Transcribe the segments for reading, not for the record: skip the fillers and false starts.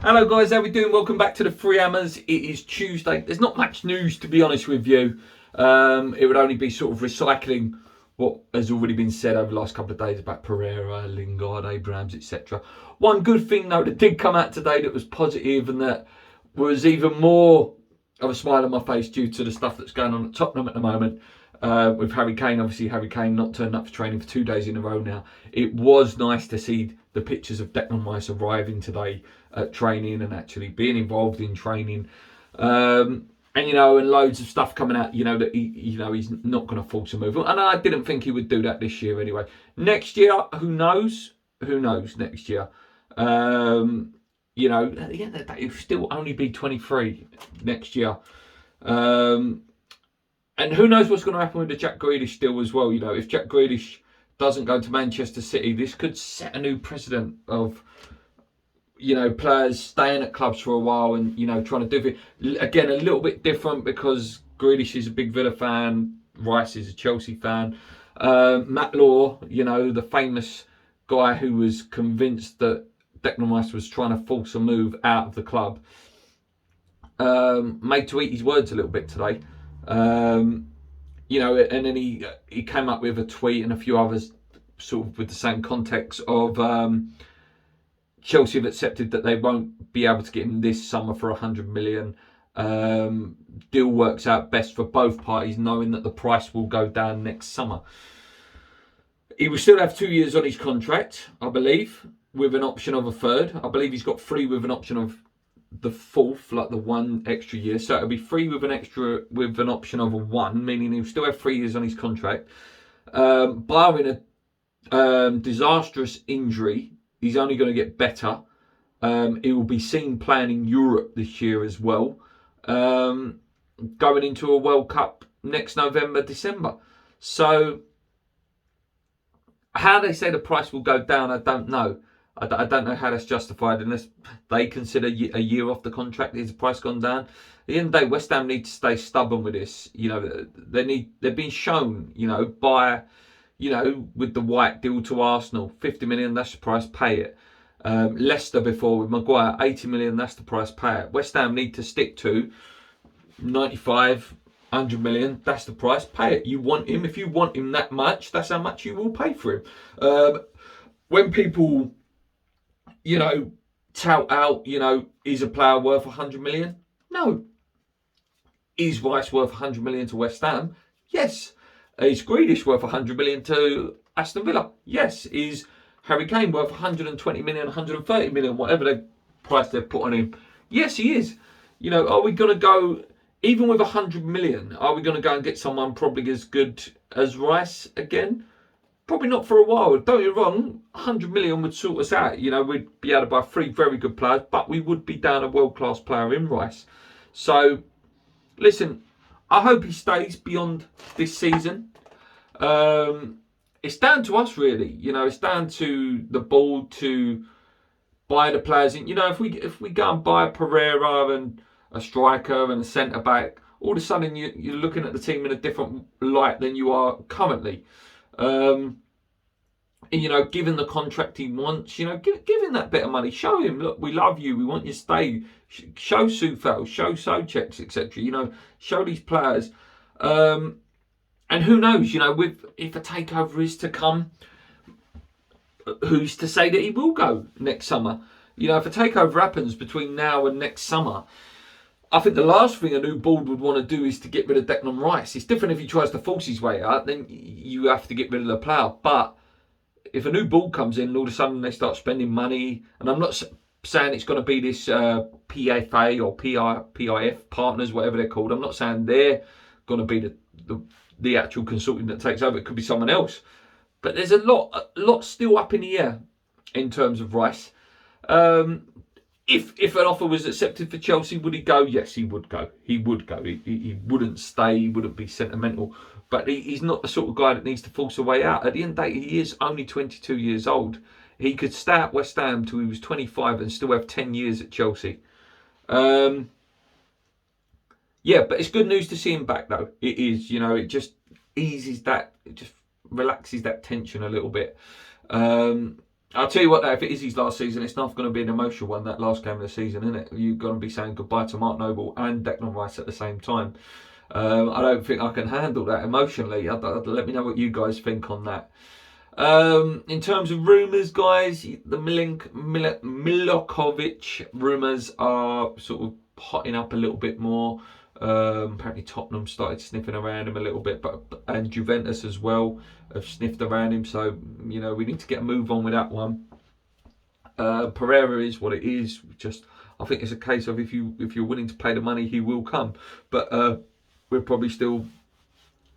Hello guys, how we doing? Welcome back to the Free Hammers. It is Tuesday. There's not much news, to be honest with you. It would only be sort of recycling what has already been said over the last couple of days about Pereira, Lingard, Abrahams, etc. One good thing though that did come out today that was positive and that was even more of a smile on my face due to the stuff that's going on at Tottenham at the moment. With Harry Kane, obviously Harry Kane not turning up for training for 2 days in a row now. It was nice to see the pictures of Declan Rice arriving today at training and actually being involved in training. And loads of stuff coming out, that he's not going to force a move. And I didn't think he would do that this year anyway. Next year, who knows? Who knows next year? At the end of the day, he'll still only be 23 next year. And who knows what's going to happen with the Jack Grealish deal as well. If Jack Grealish doesn't go to Manchester City, this could set a new precedent of, players staying at clubs for a while and, trying to do it. Again, a little bit different because Grealish is a big Villa fan, Rice is a Chelsea fan. Matt Law, the famous guy who was convinced that Declan Rice was trying to force a move out of the club, made to eat his words a little bit today. And then he came up with a tweet and a few others sort of with the same context of Chelsea have accepted that they won't be able to get him this summer for 100 million. Deal works out best for both parties, knowing that the price will go down next summer. He will still have 2 years on his contract, I believe, with an option of a third. I believe he's got 3 with an option of the fourth, like the 1 extra year. So it'll be 3 with an option of a 1, meaning he'll still have 3 years on his contract. Barring a disastrous injury, he's only going to get better. He will be seen playing in Europe this year as well. Going into a World Cup next November, December. So how they say the price will go down, I don't know. I don't know how that's justified unless they consider a year off the contract. Is the price gone down? At the end of the day, West Ham need to stay stubborn with this. They've been shown, by, with the White deal to Arsenal, 50 million, that's the price, pay it. Leicester before with Maguire, 80 million, that's the price, pay it. West Ham need to stick to 95, 100 million, that's the price, pay it. You want him, if you want him that much, that's how much you will pay for him. When people, tout out, is a player worth 100 million? No. Is Rice worth 100 million to West Ham? Yes. Is Grealish worth 100 million to Aston Villa? Yes. Is Harry Kane worth 120 million, 130 million, whatever the price they've put on him? Yes, he is. Are we going to go, even with 100 million, are we going to go and get someone probably as good as Rice again? Probably not for a while. Don't get me wrong, 100 million would sort us out. We'd be able to buy 3 very good players, but we would be down a world-class player in Rice. So, listen, I hope he stays beyond this season. It's down to us, really. It's down to the board to buy the players. And, if we go and buy a Pereira and a striker and a centre-back, all of a sudden you're looking at the team in a different light than you are currently. Given the contract he wants, give him that bit of money. Show him, look, we love you, we want you to stay. Show Soufal, show Soucek, etc. Show these players. And who knows, if a takeover is to come, who's to say that he will go next summer? If a takeover happens between now and next summer, I think the last thing a new board would want to do is to get rid of Declan Rice. It's different if he tries to force his way out, then you have to get rid of the player. But if a new board comes in and all of a sudden they start spending money, and I'm not saying it's going to be this PFA or PIF partners, whatever they're called. I'm not saying they're going to be the actual consultant that takes over. It could be someone else. But there's a lot still up in the air in terms of Rice. If an offer was accepted for Chelsea, would he go? Yes, he would go. He would go. He wouldn't stay. He wouldn't be sentimental. But he's not the sort of guy that needs to force a way out. At the end of the day, he is only 22 years old. He could stay at West Ham till he was 25 and still have 10 years at Chelsea. Yeah, but it's good news to see him back, though. It is, it just eases that, it just relaxes that tension a little bit. I'll tell you what, though, if it is his last season, it's not going to be an emotional one, that last game of the season, isn't it? You're going to be saying goodbye to Mark Noble and Declan Rice at the same time. I don't think I can handle that emotionally. Let me know what you guys think on that. In terms of rumours, guys, the Milokovic rumours are sort of hotting up a little bit more. Apparently Tottenham started sniffing around him a little bit, and Juventus as well have sniffed around him. So, you know, we need to get a move on with that one. Pereira is what it is. Just, I think it's a case of if you're willing to pay the money, he will come. But we're probably still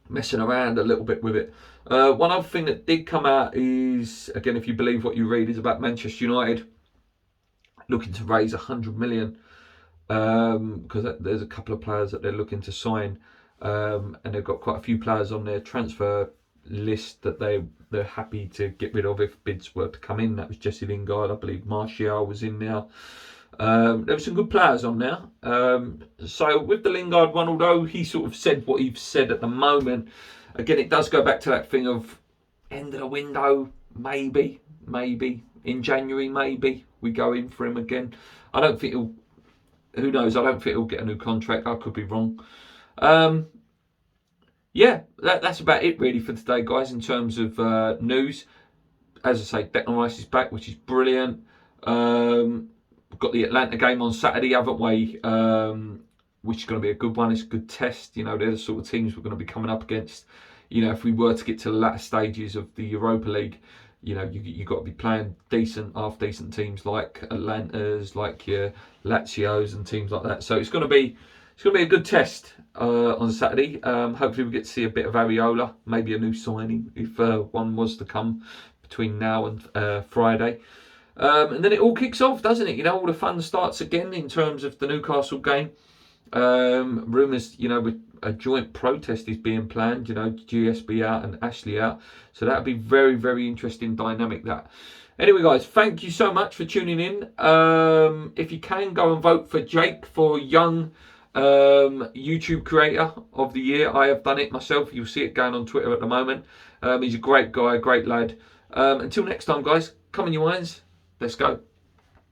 messing around a little bit with it. One other thing that did come out is, again, if you believe what you read, is about Manchester United looking to raise 100 million. Because there's a couple of players that they're looking to sign, and they've got quite a few players on their transfer list that they're happy to get rid of if bids were to come in. That was Jesse Lingard, I believe Martial was in there. There were some good players on there. So with the Lingard one, although he sort of said what he's said at the moment, again, it does go back to that thing of end of the window, maybe in January, maybe we go in for him again. I don't think he'll. Who knows? I don't think he'll get a new contract. I could be wrong. Yeah, that's about it really for today, guys, in terms of news. As I say, Declan Rice is back, which is brilliant. We've got the Atlanta game on Saturday, haven't we? Which is going to be a good one. It's a good test. You know, they're the sort of teams we're going to be coming up against. You know, if we were to get to the latter stages of the Europa League, you know, you got to be playing half decent teams like Atlanta's, like your Lazio's and teams like that. So it's going to be a good test on Saturday. Hopefully we get to see a bit of Areola, maybe a new signing if one was to come between now and Friday. And then it all kicks off, doesn't it? You know, all the fun starts again in terms of the Newcastle game. Rumours, you know, with a joint protest is being planned, you know, GSB out and Ashley out. So that'll be very, very interesting dynamic, that. Anyway, guys, thank you so much for tuning in. If you can, go and vote for Jake for Young YouTube Creator of the Year. I have done it myself. You'll see it going on Twitter at the moment. He's a great guy, great lad. Until next time, guys, come on, you irons. Let's go.